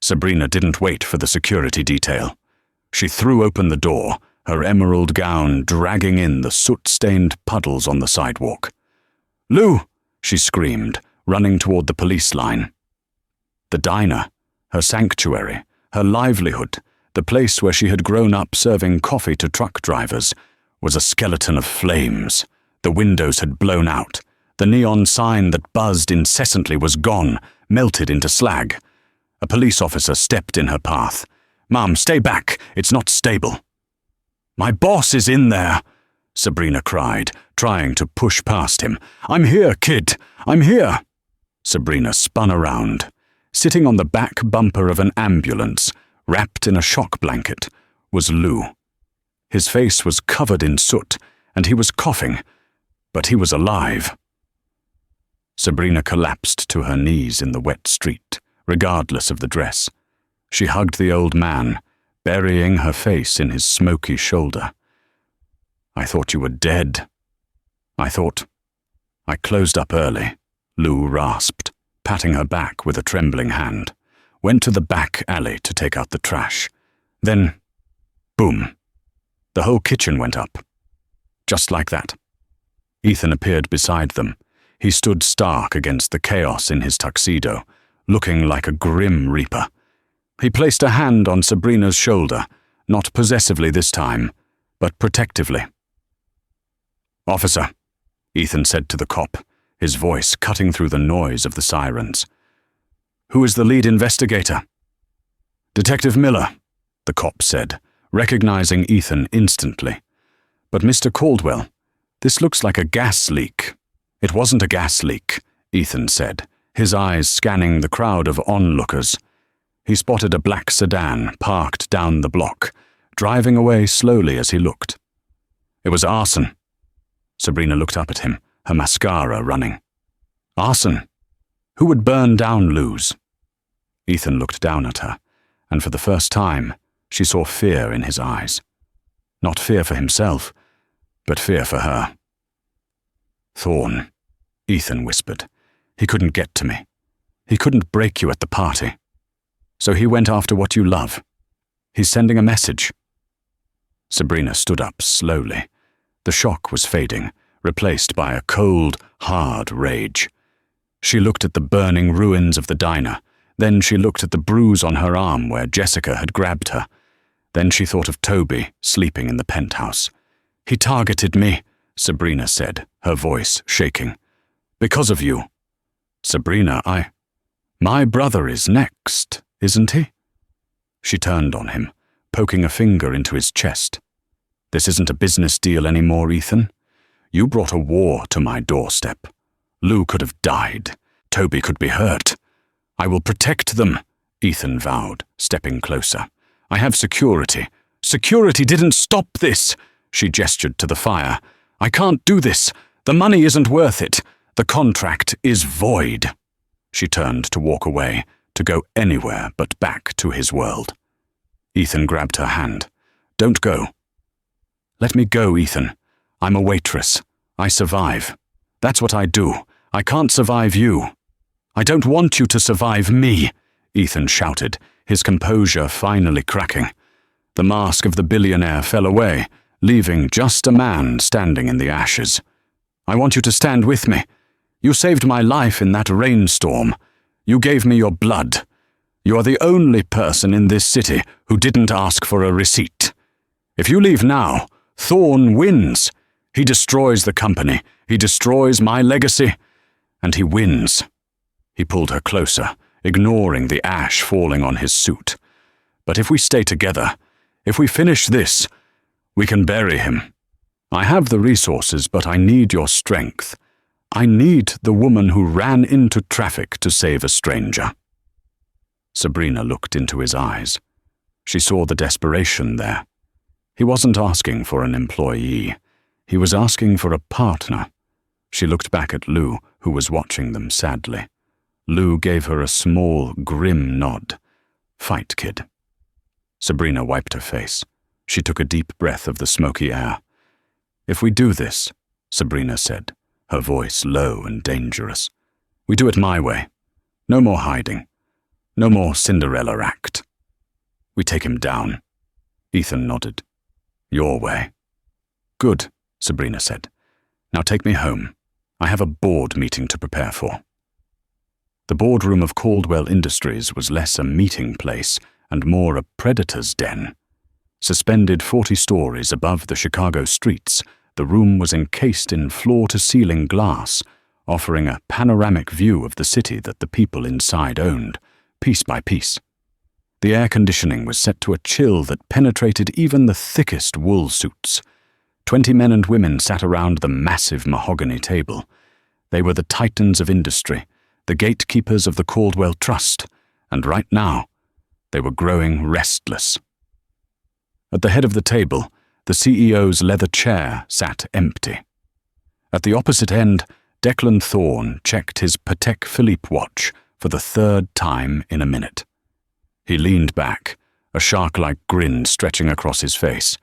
Sabrina didn't wait for the security detail. She threw open the door, her emerald gown dragging in the soot-stained puddles on the sidewalk. "Lou!" she screamed, running toward the police line. The diner, her sanctuary, her livelihood, the place where she had grown up serving coffee to truck drivers, was a skeleton of flames. The windows had blown out. The neon sign that buzzed incessantly was gone, melted into slag. A police officer stepped in her path. "Mom, stay back. It's not stable." "My boss is in there," Sabrina cried, trying to push past him. "I'm here, kid. I'm here." Sabrina spun around. Sitting on the back bumper of an ambulance, wrapped in a shock blanket, was Lou. His face was covered in soot, and he was coughing, but he was alive. Sabrina collapsed to her knees in the wet street, regardless of the dress. She hugged the old man, burying her face in his smoky shoulder. "I thought you were dead." "I closed up early," Lou rasped, patting her back with a trembling hand. Went to the back alley to take out the trash. Then, boom. The whole kitchen went up. Just like that. Ethan appeared beside them. He stood stark against the chaos in his tuxedo, looking like a grim reaper. He placed a hand on Sabrina's shoulder, not possessively this time, but protectively. "Officer," Ethan said to the cop, his voice cutting through the noise of the sirens. "Who is the lead investigator?" "Detective Miller," the cop said, recognizing Ethan instantly. "But Mr. Caldwell, this looks like a gas leak." "It wasn't a gas leak," Ethan said, his eyes scanning the crowd of onlookers. He spotted a black sedan parked down the block, driving away slowly as he looked. "It was arson." Sabrina looked up at him, her mascara running. "Arson? Who would burn down Lou's?" Ethan looked down at her, and for the first time, she saw fear in his eyes. Not fear for himself, but fear for her. "Thorne," Ethan whispered. "He couldn't get to me. He couldn't break you at the party. So he went after what you love. He's sending a message." Sabrina stood up slowly. The shock was fading, replaced by a cold, hard rage. She looked at the burning ruins of the diner. Then she looked at the bruise on her arm where Jessica had grabbed her. Then she thought of Toby sleeping in the penthouse. "He targeted me," Sabrina said, her voice shaking. "Because of you." "Sabrina, My brother is next, isn't he?" She turned on him, poking a finger into his chest. "This isn't a business deal anymore, Ethan. You brought a war to my doorstep. Lou could have died. Toby could be hurt. I will protect them," Ethan vowed, stepping closer. "I have security. Security didn't stop this." She gestured to the fire. "I can't do this. The money isn't worth it. The contract is void." She turned to walk away, to go anywhere but back to his world. Ethan grabbed her hand. "Don't go." "Let me go, Ethan. I'm a waitress. I survive. That's what I do. I can't survive you." "I don't want you to survive me," Ethan shouted, his composure finally cracking. The mask of the billionaire fell away, leaving just a man standing in the ashes. "I want you to stand with me. You saved my life in that rainstorm. You gave me your blood. You are the only person in this city who didn't ask for a receipt. If you leave now, Thorne wins. He destroys the company. He destroys my legacy. And he wins." He pulled her closer, ignoring the ash falling on his suit. "But if we stay together, If we finish this, we can bury him. I have the resources, but I need your strength. I need the woman who ran into traffic to save a stranger." Sabrina looked into his eyes. She saw the desperation there. He wasn't asking for an employee. He was asking for a partner. She looked back at Lou, who was watching them sadly. Lou gave her a small, grim nod. "Fight, kid." Sabrina wiped her face. She took a deep breath of the smoky air. "If we do this," Sabrina said, her voice low and dangerous, "we do it my way. No more hiding. No more Cinderella act. We take him down." Ethan nodded. "Your way." "Good," Sabrina said. "Now take me home. I have a board meeting to prepare for." The boardroom of Caldwell Industries was less a meeting place and more a predator's den. Suspended 40 stories above the Chicago streets, the room was encased in floor-to-ceiling glass, offering a panoramic view of the city that the people inside owned, piece by piece. The air conditioning was set to a chill that penetrated even the thickest wool suits. 20 men and women sat around the massive mahogany table. They were the titans of industry, the gatekeepers of the Caldwell Trust, and right now, they were growing restless. At the head of the table, the CEO's leather chair sat empty. At the opposite end, Declan Thorne checked his Patek Philippe watch for the 3rd time in a minute. He leaned back, a shark-like grin stretching across his face.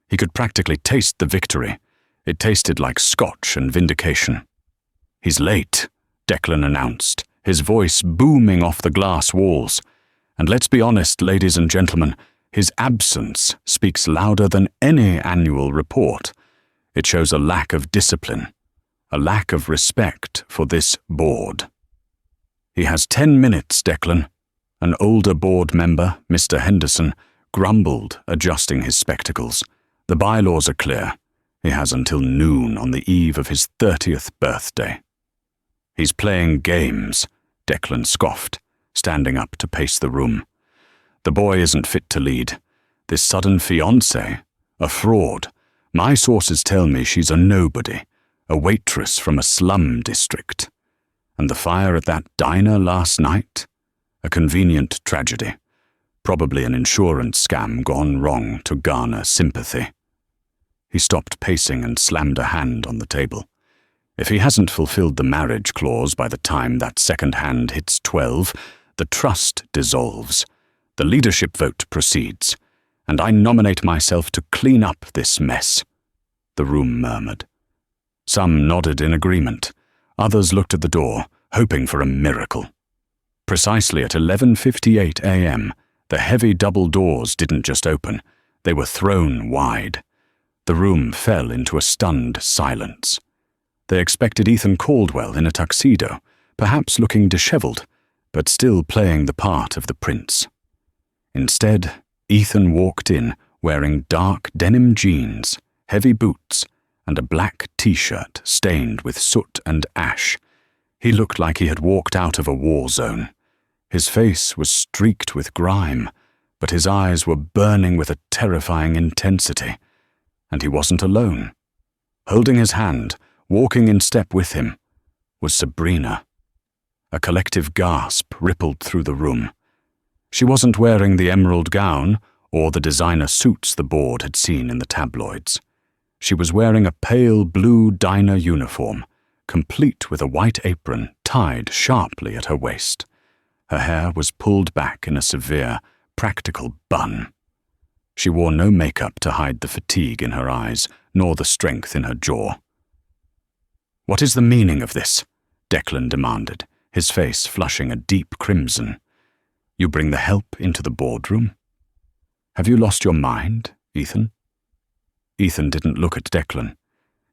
He could practically taste the victory. It tasted like scotch and vindication. "He's late," Declan announced, his voice booming off the glass walls. "And let's be honest, ladies and gentlemen, his absence speaks louder than any annual report. It shows a lack of discipline, a lack of respect for this board." "He has 10 minutes, Declan." An older board member, Mr. Henderson, grumbled, adjusting his spectacles. "The bylaws are clear. He has until noon on the eve of his 30th birthday." "He's playing games," Declan scoffed, standing up to pace the room. "The boy isn't fit to lead. This sudden fiancé, a fraud. My sources tell me she's a nobody, a waitress from a slum district. And the fire at that diner last night? A convenient tragedy. Probably an insurance scam gone wrong to garner sympathy." He stopped pacing and slammed a hand on the table. "If he hasn't fulfilled the marriage clause by the time that second hand hits 12, the trust dissolves. The leadership vote proceeds, and I nominate myself to clean up this mess." The room murmured. Some nodded in agreement. Others looked at the door, hoping for a miracle. Precisely at 11:58 a.m., the heavy double doors didn't just open, they were thrown wide. The room fell into a stunned silence. They expected Ethan Caldwell in a tuxedo, perhaps looking disheveled, but still playing the part of the prince. Instead, Ethan walked in wearing dark denim jeans, heavy boots, and a black t-shirt stained with soot and ash. He looked like he had walked out of a war zone. His face was streaked with grime, but his eyes were burning with a terrifying intensity. And he wasn't alone. Holding his hand, walking in step with him, was Sabrina. A collective gasp rippled through the room. She wasn't wearing the emerald gown or the designer suits the board had seen in the tabloids. She was wearing a pale blue diner uniform, complete with a white apron tied sharply at her waist. Her hair was pulled back in a severe, practical bun. She wore no makeup to hide the fatigue in her eyes, nor the strength in her jaw. "What is the meaning of this?" Declan demanded, his face flushing a deep crimson. "You bring the help into the boardroom? Have you lost your mind, Ethan?" Ethan didn't look at Declan.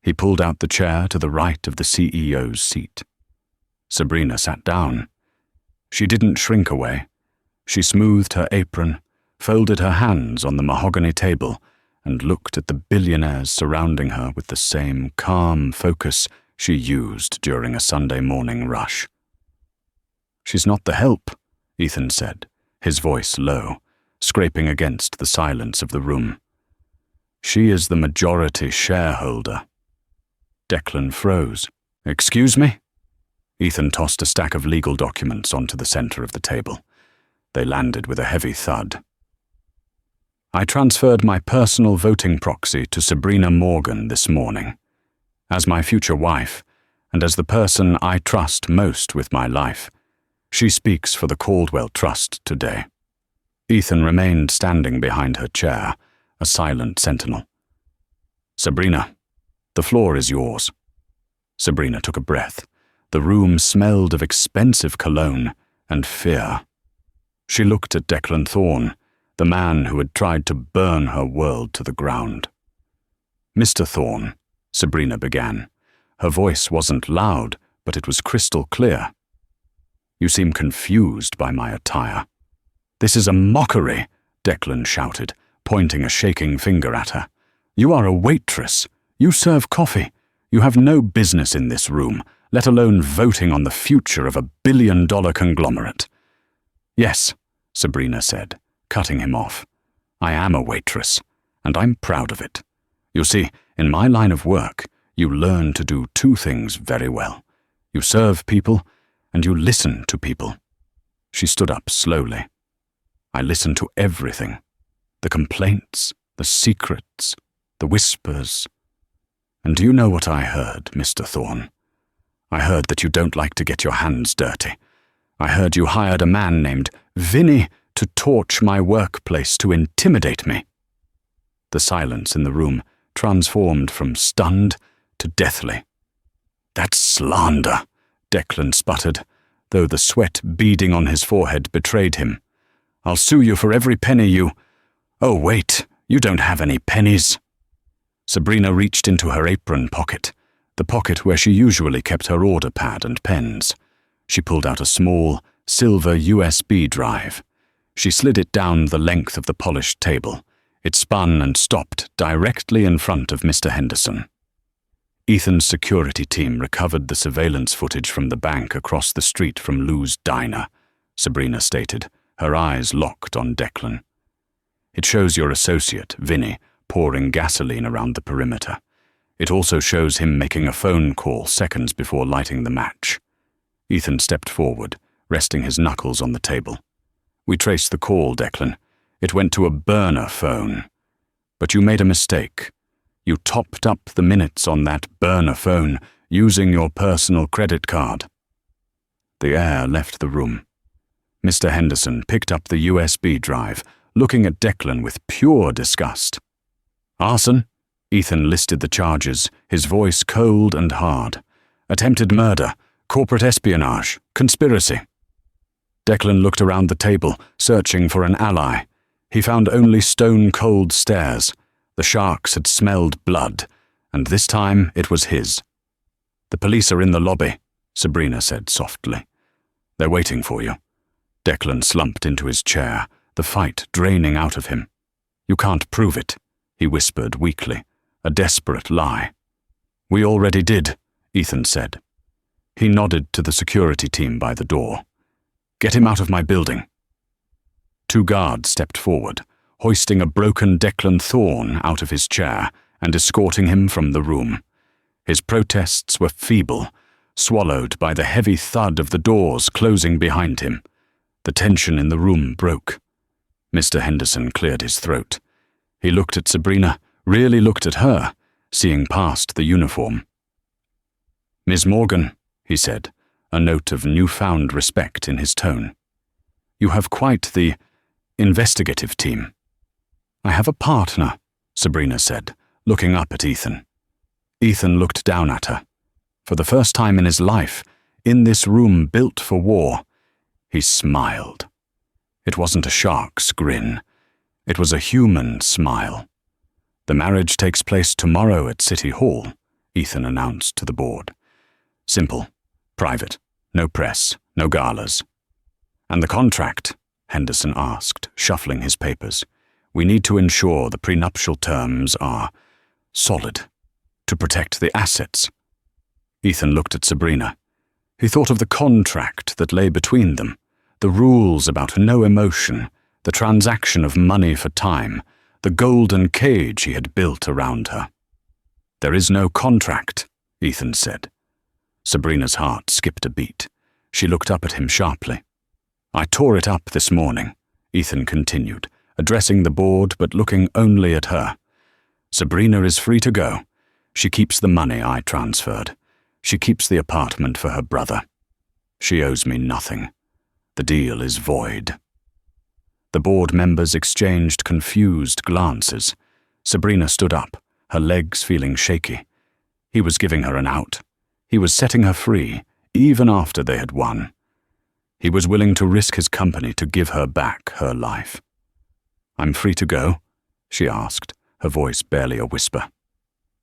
He pulled out the chair to the right of the CEO's seat. Sabrina sat down. She didn't shrink away. She smoothed her apron, folded her hands on the mahogany table, and looked at the billionaires surrounding her with the same calm focus she used during a Sunday morning rush. "She's not the help," Ethan said, his voice low. scraping against the silence of the room. She is the majority shareholder. Declan froze. Excuse me? Ethan tossed a stack of legal documents onto the center of the table. They landed with a heavy thud. I transferred my personal voting proxy to Sabrina Morgan this morning. As my future wife, and as the person I trust most with my life, she speaks for the Caldwell Trust today. Ethan remained standing behind her chair, a silent sentinel. Sabrina, the floor is yours. Sabrina took a breath. The room smelled of expensive cologne and fear. She looked at Declan Thorne, the man who had tried to burn her world to the ground. Mr. Thorne, Sabrina began. Her voice wasn't loud, but it was crystal clear. You seem confused by my attire. This is a mockery, Declan shouted, pointing a shaking finger at her. You are a waitress. You serve coffee. You have no business in this room, let alone voting on the future of a billion-dollar conglomerate. Yes, Sabrina said, cutting him off. I am a waitress, and I'm proud of it. You see, in my line of work, you learn to do two things very well. You serve people, and you listen to people. She stood up slowly. I listen to everything. The complaints, the secrets, the whispers. And do you know what I heard, Mr. Thorne? I heard that you don't like to get your hands dirty. I heard you hired a man named Vinny to torch my workplace to intimidate me. The silence in the room transformed from stunned to deathly. That's slander, Declan sputtered, though the sweat beading on his forehead betrayed him. I'll sue you for every penny you— Oh, wait, you don't have any pennies. Sabrina reached into her apron pocket, the pocket where she usually kept her order pad and pens. She pulled out a small, silver USB drive. She slid it down the length of the polished table. It spun and stopped directly in front of Mr. Henderson. Ethan's security team recovered the surveillance footage from the bank across the street from Lou's diner, Sabrina stated, her eyes locked on Declan. It shows your associate, Vinny, pouring gasoline around the perimeter. It also shows him making a phone call seconds before lighting the match. Ethan stepped forward, resting his knuckles on the table. We traced the call, Declan. It went to a burner phone. But you made a mistake. You topped up the minutes on that burner phone using your personal credit card. The air left the room. Mr. Henderson picked up the USB drive, looking at Declan with pure disgust. Arson? Ethan listed the charges, his voice cold and hard. Attempted murder, corporate espionage, conspiracy. Declan looked around the table, searching for an ally. He found only stone-cold stares. The sharks had smelled blood, and this time it was his. The police are in the lobby, Sabrina said softly. They're waiting for you. Declan slumped into his chair, the fight draining out of him. You can't prove it, he whispered weakly, a desperate lie. We already did, Ethan said. He nodded to the security team by the door. Get him out of my building. Two guards stepped forward, hoisting a broken Declan Thorne out of his chair and escorting him from the room. His protests were feeble, swallowed by the heavy thud of the doors closing behind him. The tension in the room broke. Mr. Henderson cleared his throat. He looked at Sabrina, really looked at her, seeing past the uniform. Miss Morgan, he said, a note of newfound respect in his tone. You have quite the investigative team. I have a partner, Sabrina said, looking up at Ethan. Ethan looked down at her. For the first time in his life, in this room built for war, he smiled. It wasn't a shark's grin. It was a human smile. The marriage takes place tomorrow at City Hall, Ethan announced to the board. Simple, private, no press, no galas. And the contract? Henderson asked, shuffling his papers. We need to ensure the prenuptial terms are solid, to protect the assets. Ethan looked at Sabrina. He thought of the contract that lay between them, the rules about no emotion, the transaction of money for time, the golden cage he had built around her. "There is no contract," Ethan said. Sabrina's heart skipped a beat. She looked up at him sharply. "I tore it up this morning," Ethan continued, addressing the board but looking only at her. "Sabrina is free to go. She keeps the money I transferred. She keeps the apartment for her brother. She owes me nothing. The deal is void." The board members exchanged confused glances. Sabrina stood up, her legs feeling shaky. He was giving her an out. He was setting her free, even after they had won. He was willing to risk his company to give her back her life. "I'm free to go?" she asked, her voice barely a whisper.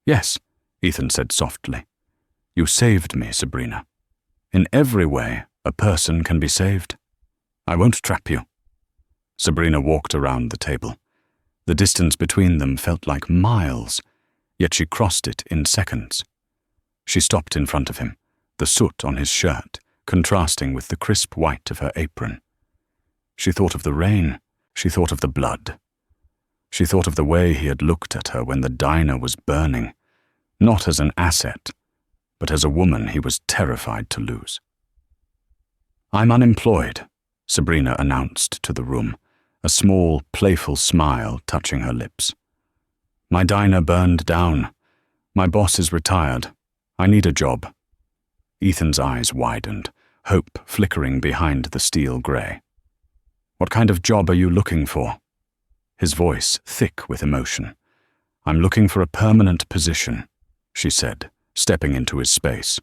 "Yes," Ethan said softly. "You saved me, Sabrina. In every way, a person can be saved. I won't trap you." Sabrina walked around the table. The distance between them felt like miles, yet she crossed it in seconds. She stopped in front of him, the soot on his shirt contrasting with the crisp white of her apron. She thought of the rain. She thought of the blood. She thought of the way he had looked at her when the diner was burning, not as an asset, but as a woman he was terrified to lose. "I'm unemployed," Sabrina announced to the room, a small, playful smile touching her lips. "My diner burned down. My boss is retired. I need a job." Ethan's eyes widened, hope flickering behind the steel grey. "What kind of job are you looking for?" His voice thick with emotion. "I'm looking for a permanent position," she said, stepping into his space.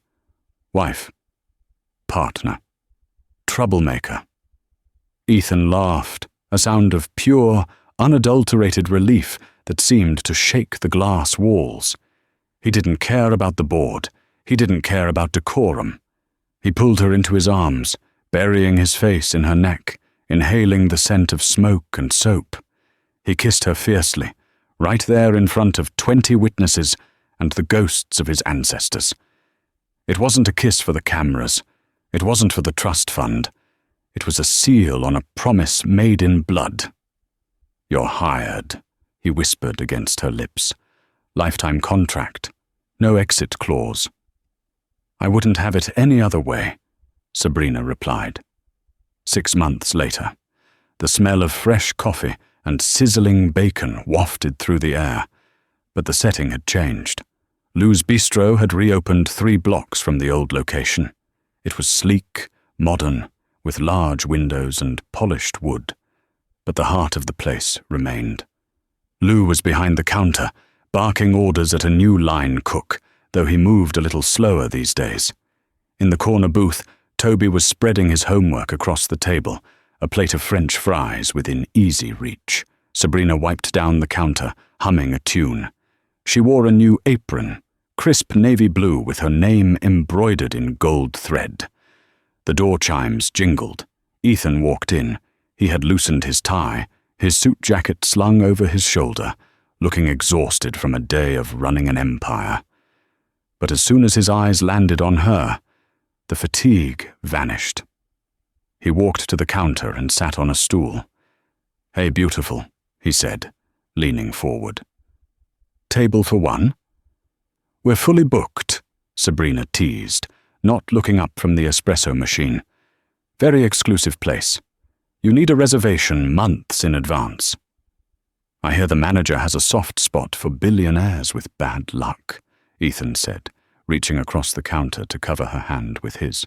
"Wife. Partner. Troublemaker." Ethan laughed, a sound of pure, unadulterated relief that seemed to shake the glass walls. He didn't care about the board. He didn't care about decorum. He pulled her into his arms, burying his face in her neck, inhaling the scent of smoke and soap. He kissed her fiercely, right there in front of 20 witnesses and the ghosts of his ancestors. It wasn't a kiss for the cameras. It wasn't for the trust fund. It was a seal on a promise made in blood. "You're hired," he whispered against her lips. "Lifetime contract. No exit clause." "I wouldn't have it any other way," Sabrina replied. 6 months later, the smell of fresh coffee and sizzling bacon wafted through the air, but the setting had changed. Lou's Bistro had reopened 3 blocks from the old location. It was sleek, modern, with large windows and polished wood, but the heart of the place remained. Lou was behind the counter, barking orders at a new line cook, though he moved a little slower these days. In the corner booth, Toby was spreading his homework across the table, a plate of French fries within easy reach. Sabrina wiped down the counter, humming a tune. She wore a new apron, crisp navy blue with her name embroidered in gold thread. The door chimes jingled. Ethan walked in. He had loosened his tie, his suit jacket slung over his shoulder, looking exhausted from a day of running an empire. But as soon as his eyes landed on her, the fatigue vanished. He walked to the counter and sat on a stool. "Hey, beautiful," he said, leaning forward. "Table for one?" "We're fully booked," Sabrina teased, not looking up from the espresso machine. "Very exclusive place. You need a reservation months in advance." "I hear the manager has a soft spot for billionaires with bad luck," Ethan said, reaching across the counter to cover her hand with his.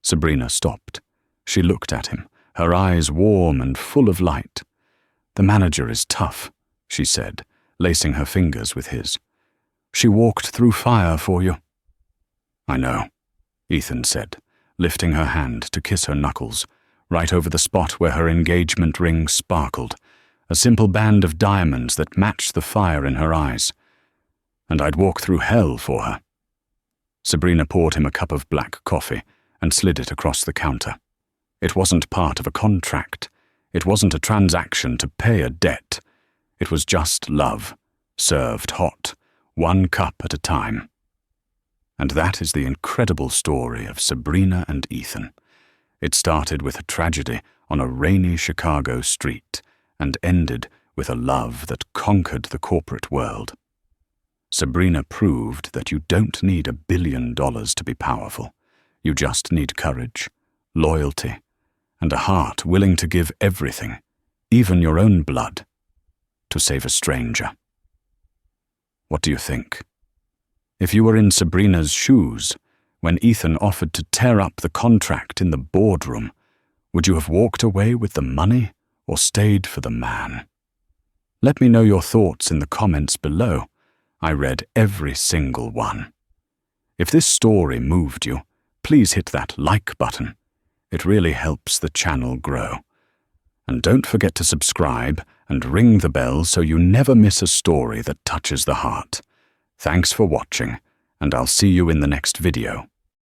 Sabrina stopped. She looked at him, her eyes warm and full of light. "The manager is tough," she said, lacing her fingers with his. "She walked through fire for you." "I know," Ethan said, lifting her hand to kiss her knuckles, right over the spot where her engagement ring sparkled, a simple band of diamonds that matched the fire in her eyes. "And I'd walk through hell for her." Sabrina poured him a cup of black coffee and slid it across the counter. It wasn't part of a contract. It wasn't a transaction to pay a debt. It was just love, served hot, 1 cup at a time. And that is the incredible story of Sabrina and Ethan. It started with a tragedy on a rainy Chicago street and ended with a love that conquered the corporate world. Sabrina proved that you don't need $1 billion to be powerful. You just need courage, loyalty, and a heart willing to give everything, even your own blood, to save a stranger. What do you think? If you were in Sabrina's shoes, when Ethan offered to tear up the contract in the boardroom, would you have walked away with the money or stayed for the man? Let me know your thoughts in the comments below. I read every single one. If this story moved you, please hit that like button. It really helps the channel grow. And don't forget to subscribe and ring the bell so you never miss a story that touches the heart. Thanks for watching, and I'll see you in the next video.